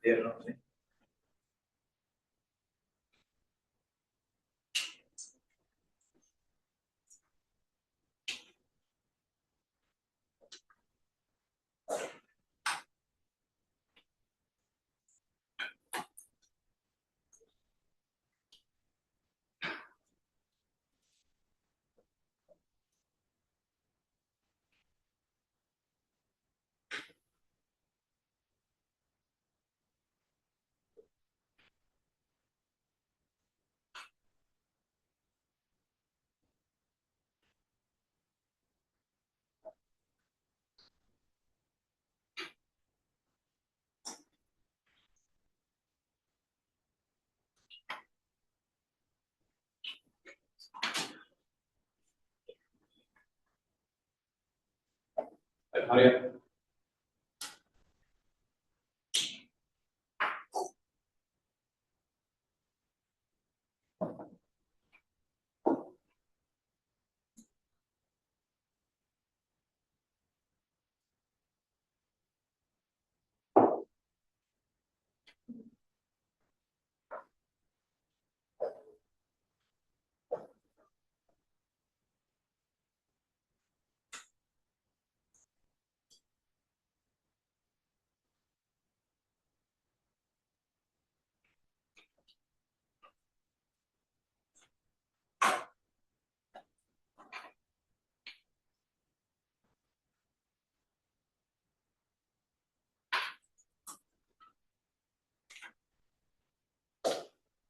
There, no. Hurry up.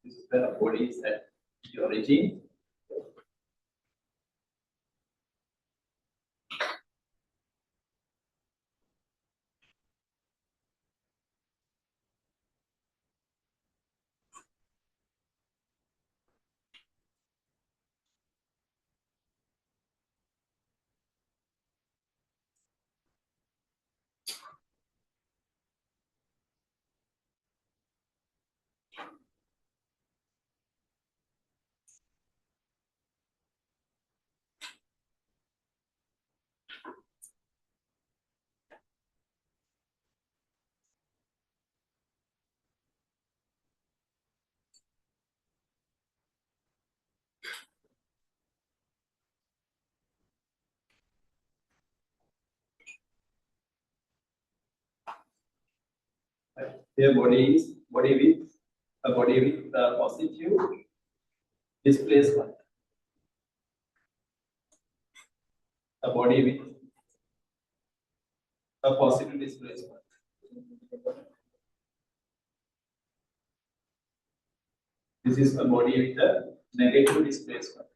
This is where the body is at the origin. Their body is body with positive displacement. A body with a positive displacement. This is a body with a negative displacement.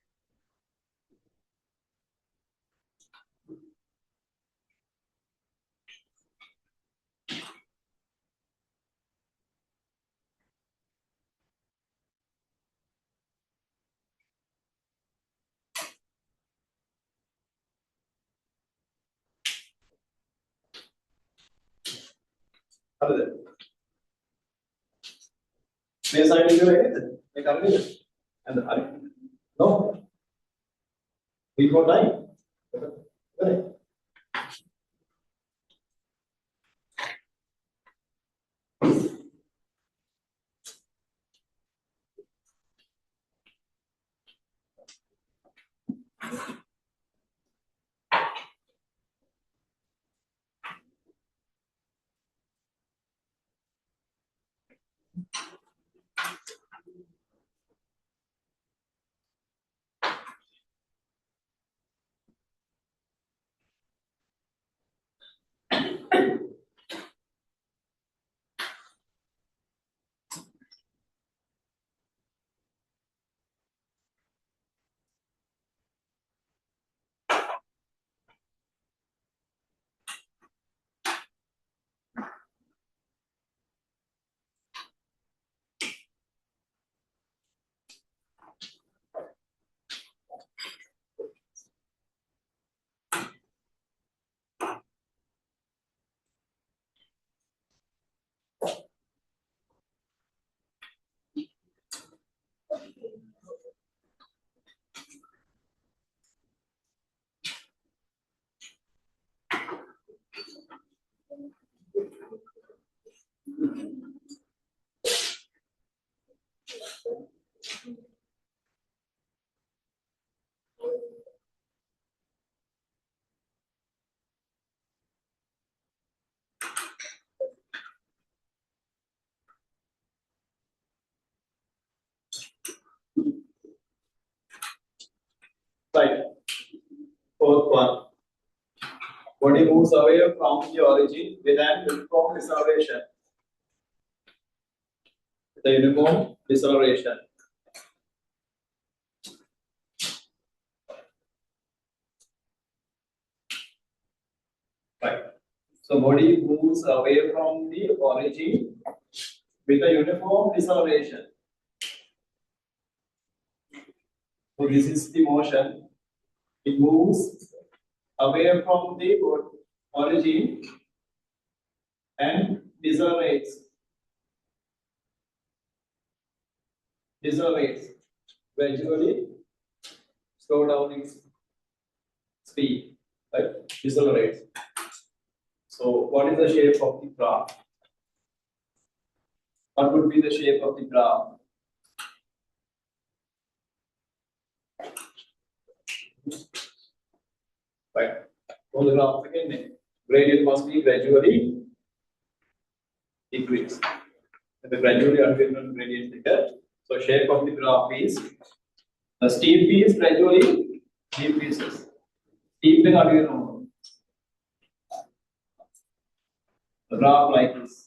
Other may sign into anything. Make up and no. We got time. Right. Right. Fourth one. Body moves away from the origin with an uniform deceleration. The uniform deceleration. Right. So body moves away from the origin with a uniform deceleration. So this is the motion. It moves away from the origin and decelerates. Decelerates. Gradually slow down its speed. Right? Decelerates. So what is the shape of the graph? What would be the shape of the graph? Right. On the graph again, gradient must be gradually decrease. The gradually unwavering gradient here. So shape of the graph is the steep is gradually decreases. Steep and unwavering. The graph like this.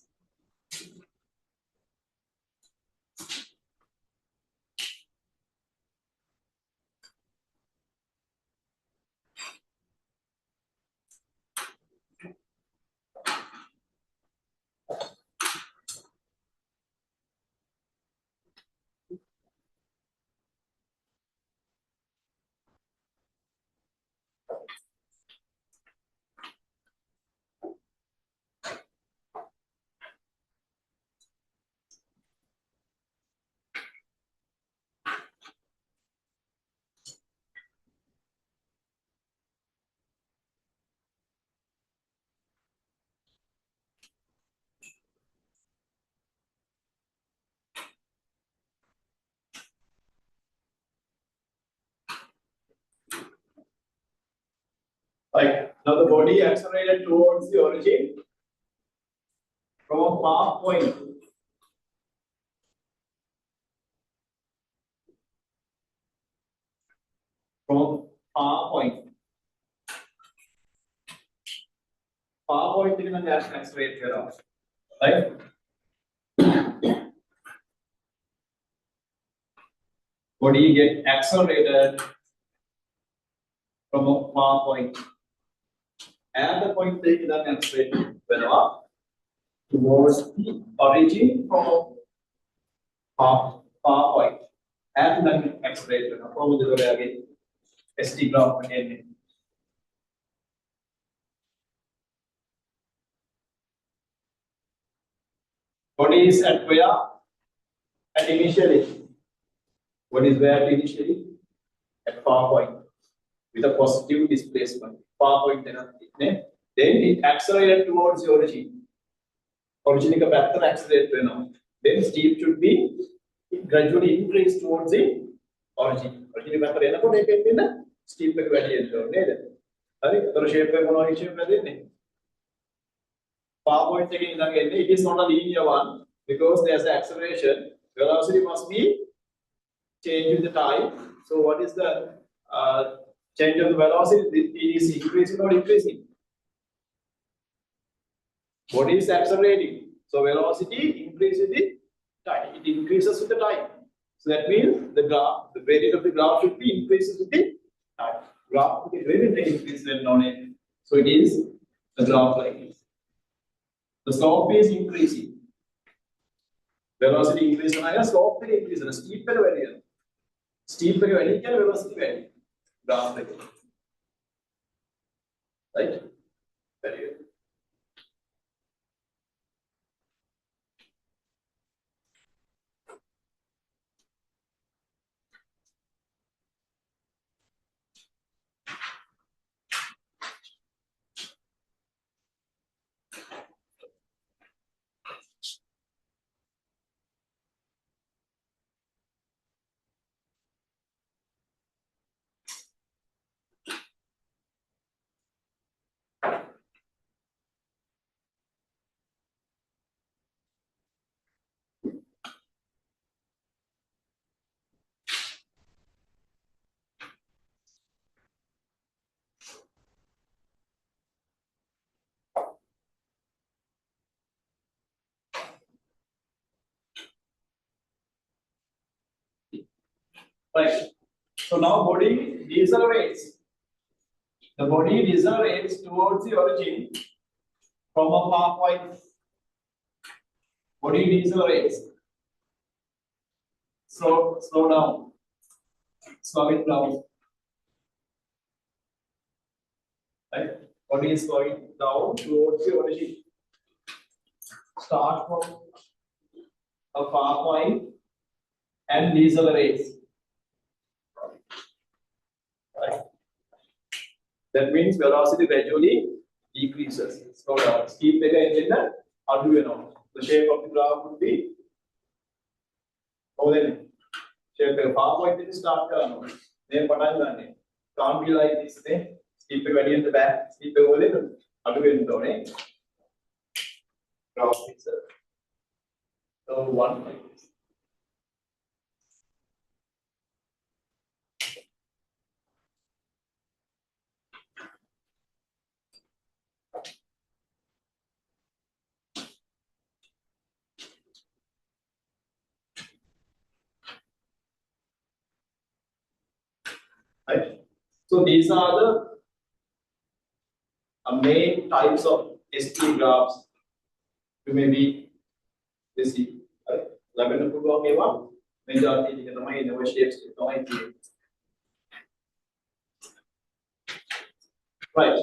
Right. Now the body accelerated towards the origin from a far point. From far point. Far point is the accelerate here. Right? Body get accelerated from a far point. And the point take the accelerate whenever towards the origin from a far point. And then accelerate whenever from the again. ST graph again. Body is at where? At initially. What is where initially? At far point with a positive displacement. Far point then it accelerated towards the origin. Origin is a path accelerate now. Then steep should be gradually increase towards the origin. Origin path එනකොට steep එක වැඩි වෙනවා නේද? හරි. ඒතර shape එක මොනවා shape එකද දෙන්නේ? Far point එකකින් ඉඳන් එන්නේ. It is not a linear one because there's an acceleration. Velocity must be changed with the time. So what is the change of the velocity? It is increasing or decreasing? Body is accelerating. So velocity increases with time. It increases with the time. So that means the graph, the gradient of the graph should be increases with the time. Graph with the gradient increases when on it. So it is the graph like this. The slope is increasing. Velocity increase higher, slope increase. Steep value. Steep value can velocity value. Graph like this. Right? Very good. Right. So now body decelerates. The body decelerates towards the origin from a far point. Body decelerates. Slow down. Slow it down. Right? Body is going down towards the origin. Start from a far point and decelerates. Right? That means velocity gradually decreases. Slow down. Speed engine the shape of the graph would be shape of far point is start then can't be like this. Speed in the back, speed graph is so one like this. Right? So these are the main types of ST graphs you may be received. Right? Majority shapes. Right.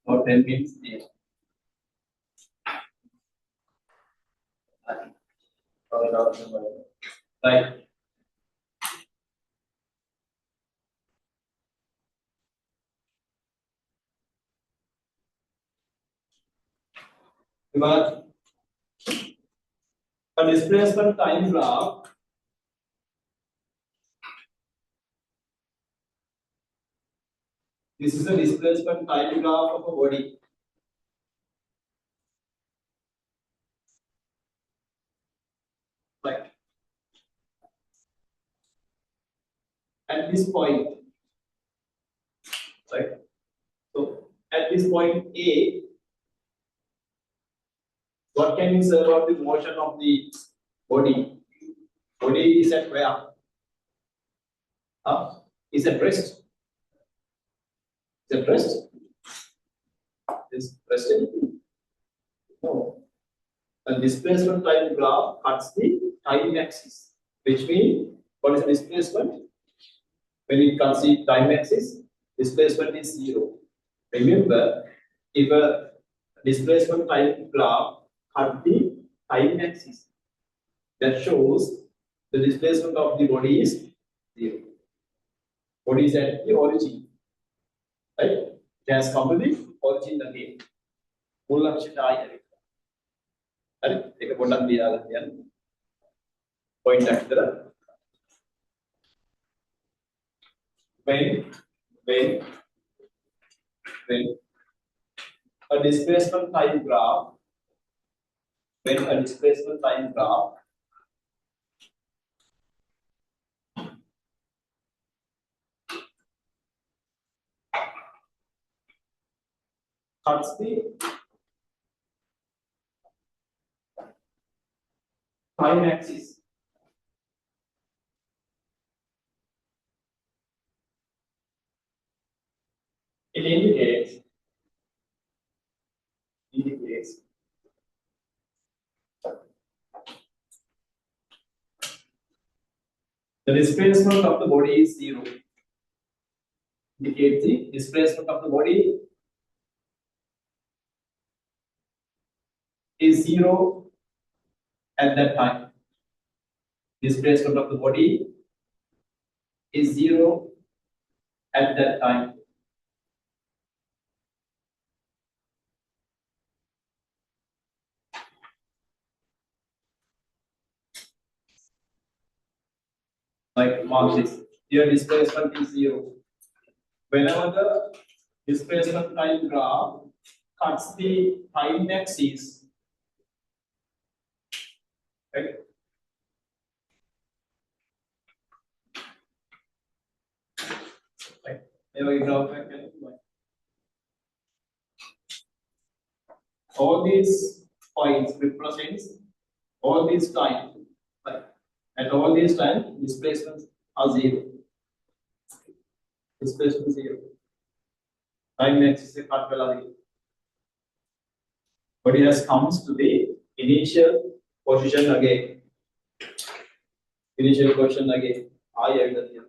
Or 10 minutes. Right. But a displacement time graph this is a displacement time graph of a body. Right. At this point, right? So at this point A, what can you say about the motion of the body? Body is at where? Is at rest. Is at rest? Is rested? No. The displacement time graph cuts the time axis, which means what is the displacement? When it cuts the time axis, displacement is 0. Remember, if a displacement time graph cuts the time axis, that shows the displacement of the body is 0. Body is at the origin, right? It has come to the origin again. Take a point after when a displacement time graph, cuts the time axis, it indicates the displacement of the body is 0. Indicate the displacement of the body is 0 at that time. Displacement of the body is 0 at that time. Like mark this. Here displacement is 0. Whenever the displacement time graph cuts the time axis, right? All these points represents all these time, right? At all these time, displacements are zero. Displacement zero. Time axis is cut value. But it has comes to the initial position again. Initial position again. I have that here.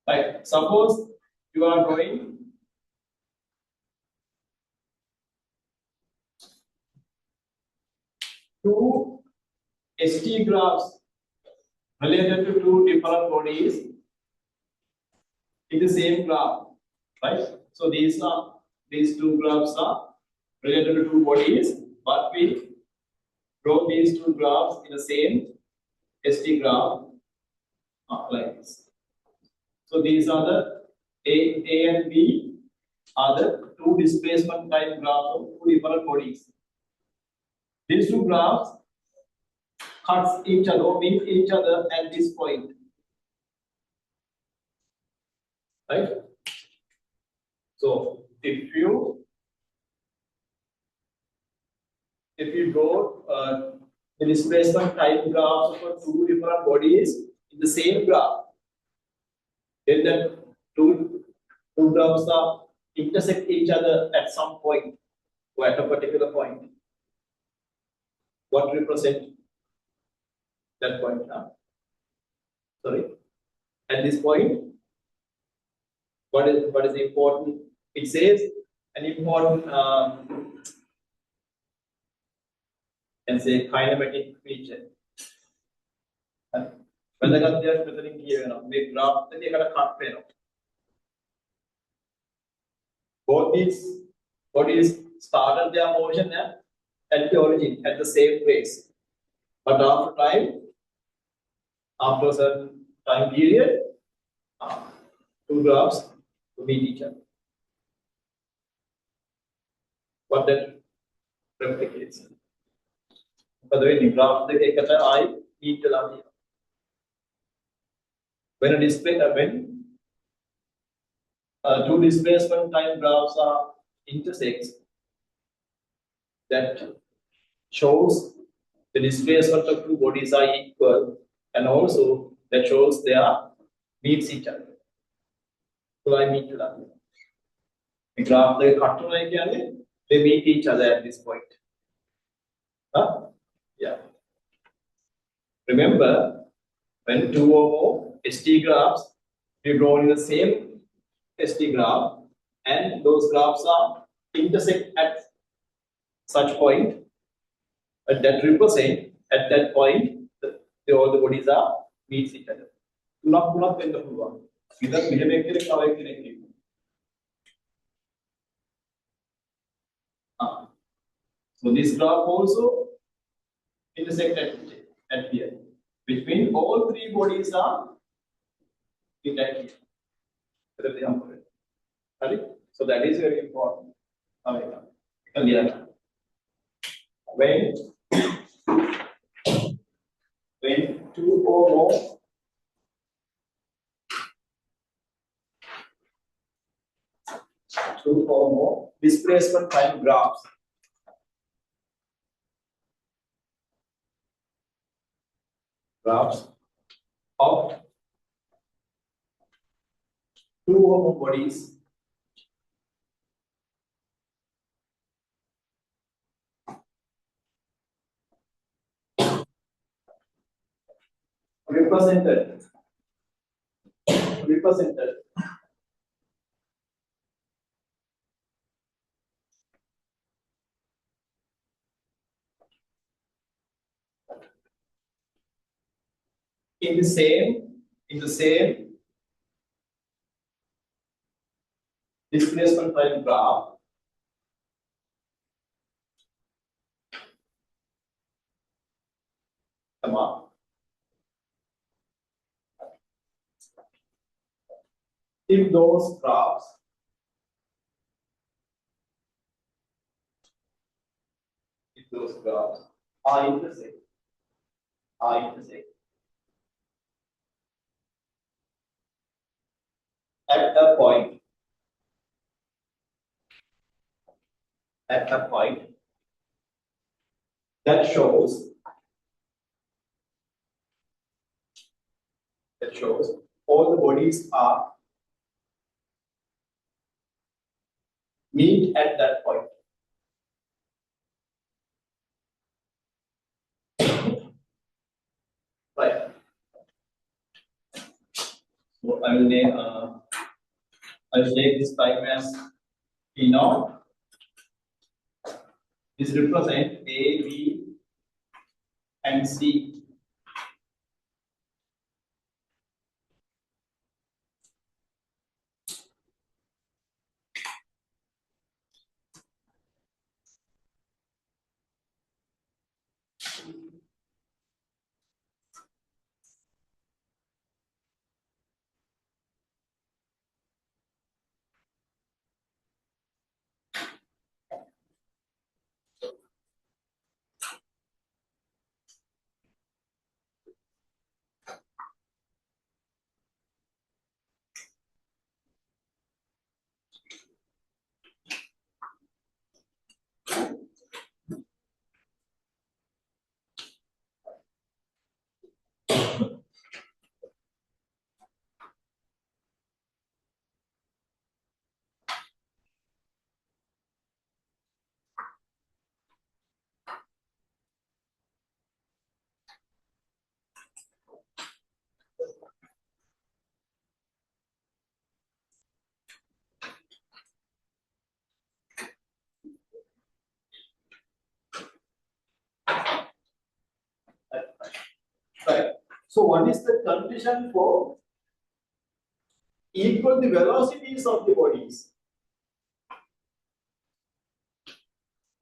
Right. Suppose you are drawing two ST graphs related to two different bodies in the same graph, right? So these two graphs are related to two bodies, but we draw these two graphs in the same ST graph like this. So these are the A and B are the two displacement time graphs of two different bodies. These two graphs cuts each other or meet each other at this point, right? So if you draw the displacement time graphs for two different bodies in the same graph, then the two graphs are intersect each other at some point or at a particular point. What represent that point? Sorry, at this point, what is important? It says an important and say kinematic feature. When the graph both these bodies started their motion at the origin at the same place, but after a certain time period, two graphs to meet each other. What that replicates. By the way, the graph I meet the when a display when two displacement time graphs are intersects, that shows the displacement of two bodies are equal, and also that shows they are meets each other. So I meet the graph they cut they meet each other at this point. Yeah. Remember, when two or more ST graphs we draw in the same ST graph, and those graphs are intersect at such point, that represent at that point all the bodies are meets each other. Not when the one. Either so this graph also intersect at here, which means all three bodies are in that here. So that is very important. When two or more displacement time graphs of two or more bodies represented in the same displacement time graph comma. If those graphs are intersect at a point that shows all the bodies are meet at that point. Right. So I will name I'll take this time as P naught. This represent A, B, and C. Right. So what is the condition for equal the velocities of the bodies?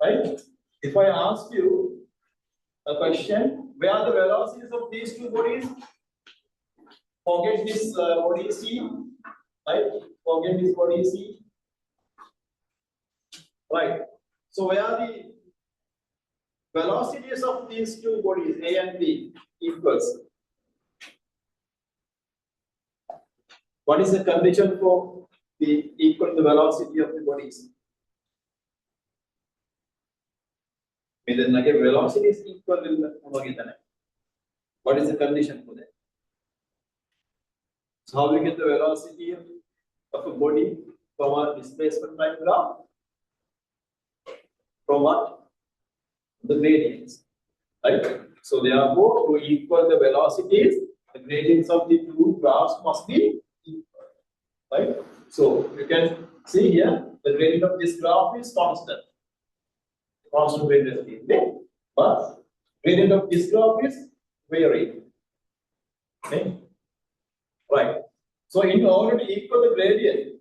Right? If I ask you a question, where are the velocities of these two bodies? Forget this body C, right? Forget this body C. Right. So where are the velocities of these two bodies, A and B, equals? What is the condition for the equal the velocity of the bodies? Whether velocity is equal to what is the condition for that? So how we get the velocity of a body from our displacement time graph? From what? The gradients, right? So therefore, to equal the velocities, the gradients of the two graphs must be equal, right? So you can see here the gradient of this graph is constant velocity, but gradient of this graph is varying. Okay, right? So in order to equal the gradient,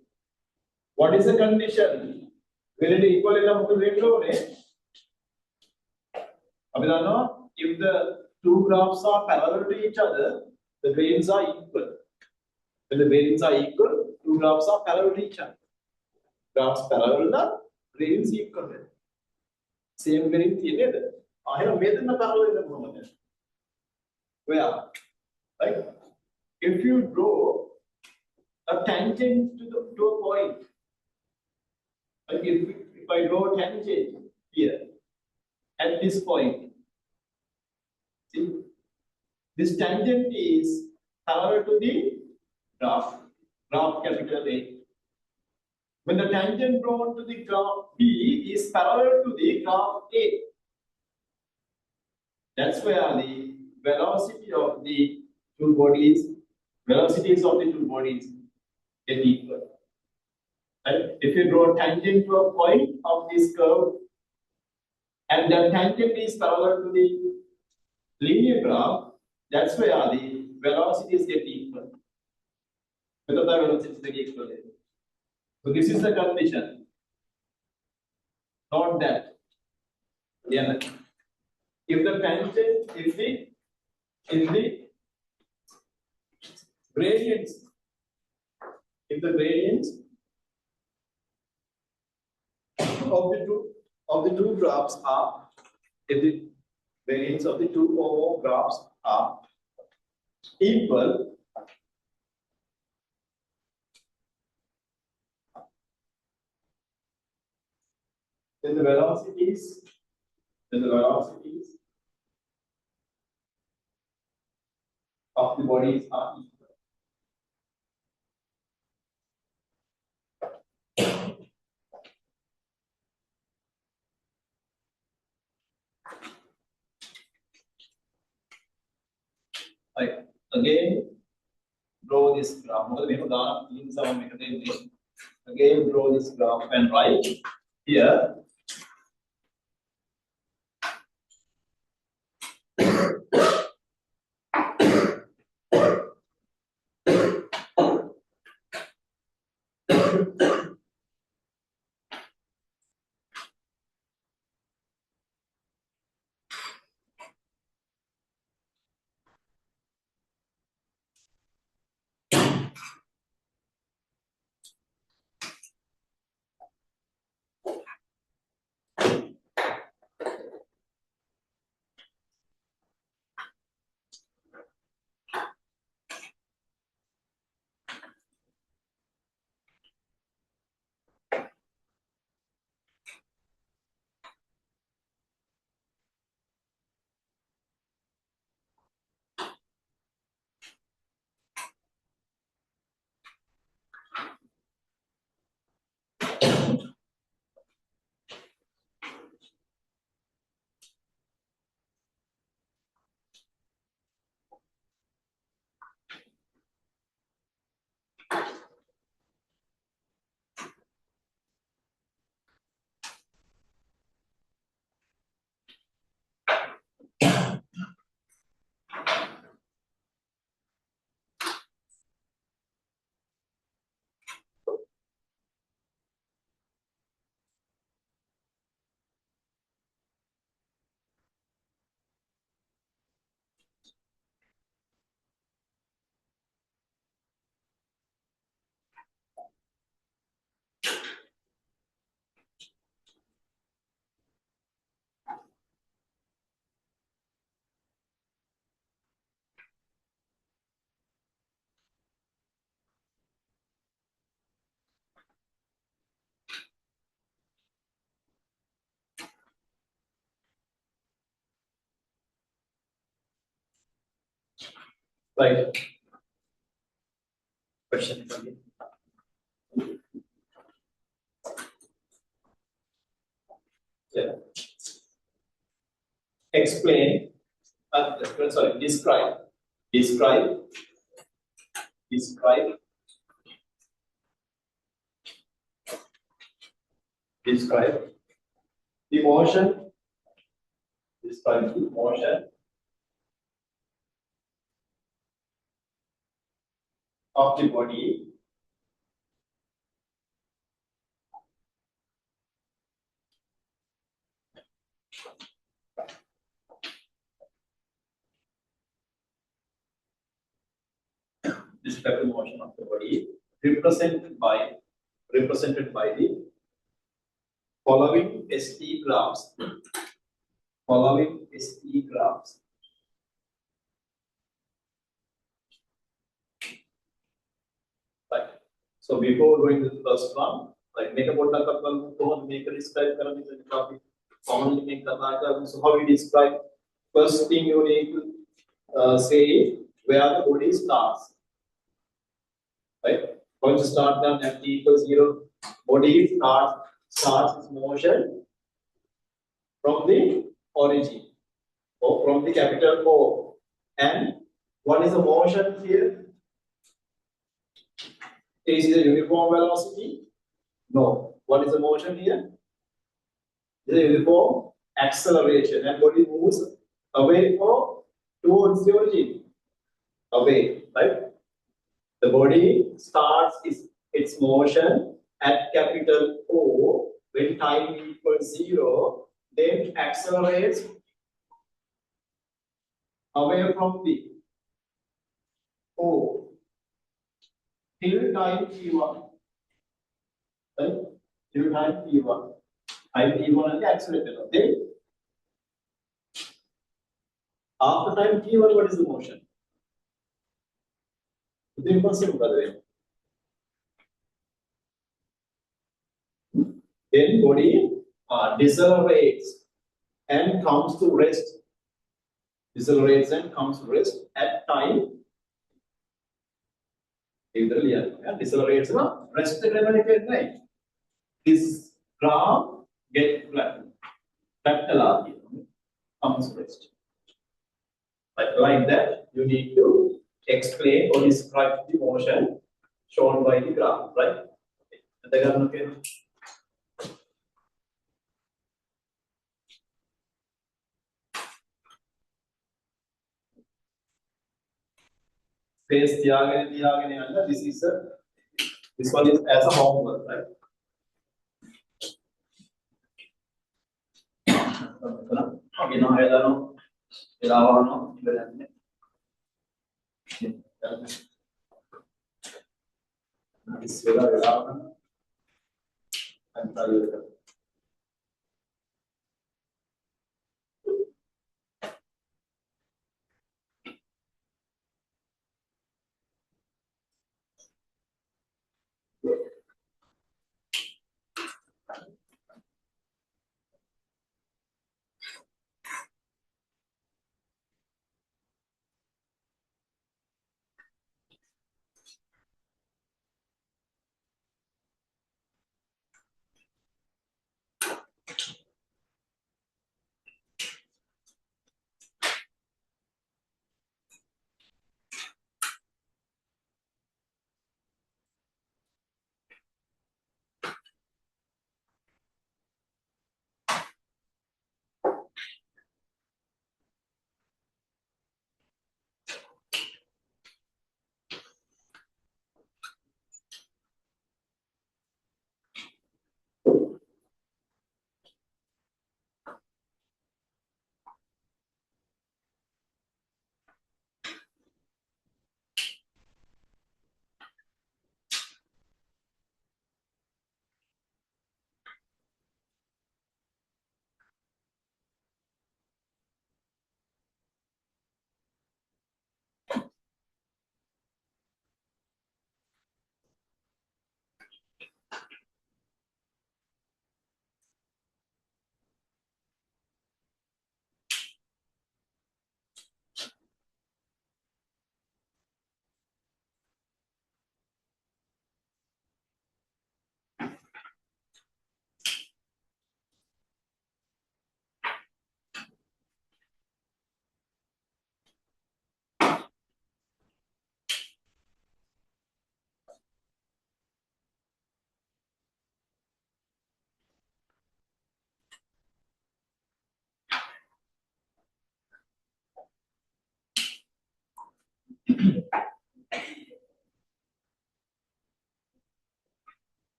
what is the condition? Gradient equal enough to gradient. If the two graphs are parallel to each other, the gradients are equal. When the gradients are equal, two graphs are parallel to each other. Graphs parallel, gradients equal. Same gradient. I have made them parallel in the moment. Where? Right? If you draw a tangent to a point, like if I draw a tangent here at this point, see, this tangent is parallel to the graph capital A. When the tangent drawn to the graph B is parallel to the graph A, that's where the velocities of the two bodies get equal. And if you draw a tangent to a point of this curve, and that tangent is parallel to the linear graph, that's where the velocities get equal. Whether the velocities get equal. So this is the condition. Not that. Yeah. If the tangent, if the in the gradients, if the gradients of the two graphs are, if the variance of the two or more graphs are equal, then the velocities of the bodies are equal. Right. Again, draw this graph. Again, draw this graph and write here. Right. Question again. Yeah. Explain. Sorry. Describe. Describe. Describe. Describe the motion. Describe the motion of the body describe the motion of the body represented by the following ST graphs. Following ST graphs. Right. So before going to the first one, like make a make a describe commonly make a so how we describe. First thing you need to say where the body starts. Right? Going to start down at t equals 0. Body starts its motion from the origin or from the capital O. And what is the motion here? Is it a uniform velocity? No. What is the motion here? It is a uniform acceleration, and body moves away or towards the origin. Away, right? The body starts its motion at capital O when time equals 0, then accelerates away from the O till time t1, right? Till time t1. Time t1 and the accelerator. Okay. After time t1, what is the motion? It's impossible, by the way. Then body decelerates and comes to rest. Decelerates and comes to rest at time. Decelerates and rest right? This graph get flattened. Comes to rest. Like that, you need to explain or describe the motion shown by the graph, right? Okay. Space this one is as a homework, right? Okay, now I don't know. This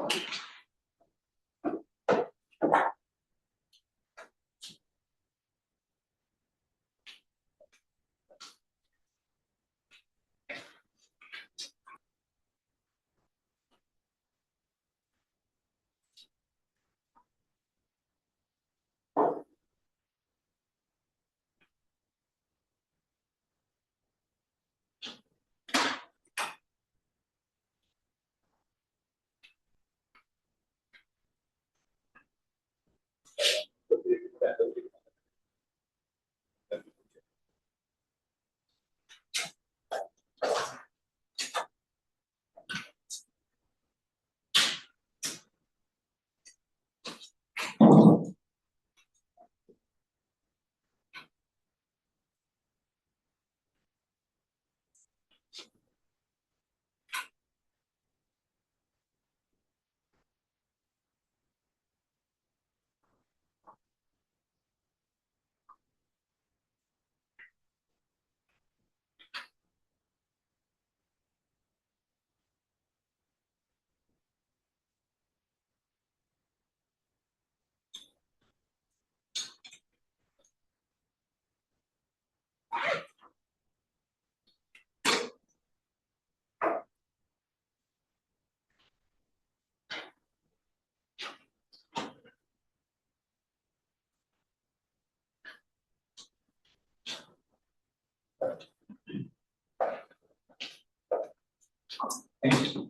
Thank you.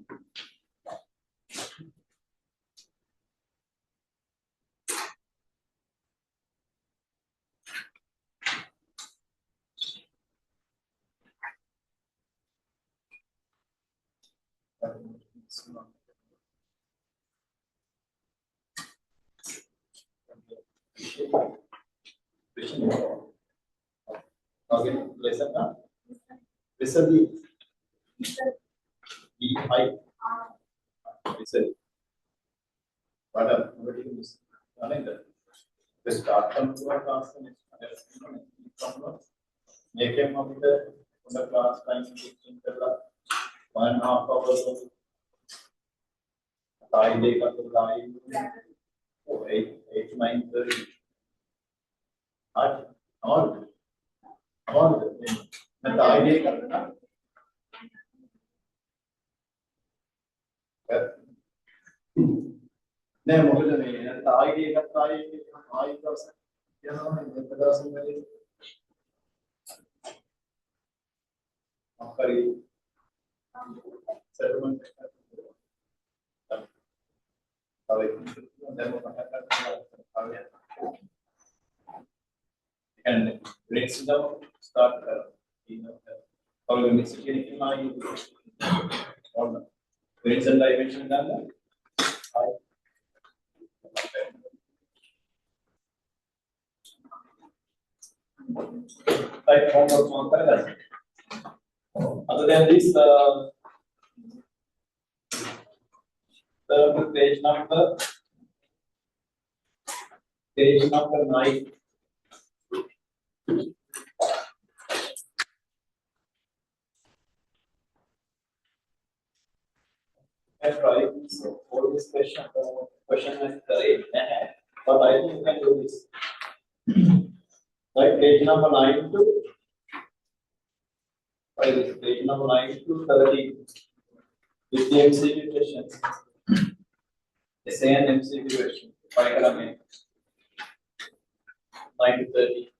Okay, listen now. Listen the I listen. What is the start from the class and make him of the class time 1.5 hours of I day of the live 8 9:30. All the idea नहीं मुझे नहीं है ताई का ताई का यहाँ है 50 में आपका ये settlement and next now start or we mix it in my or weights and dimension done type homework on other than this the page number 9 and try all this question is correct but I think you can do this like page number 9 to page number 9 to 13 with the MCQ questions essay and MCQ question 9 to 30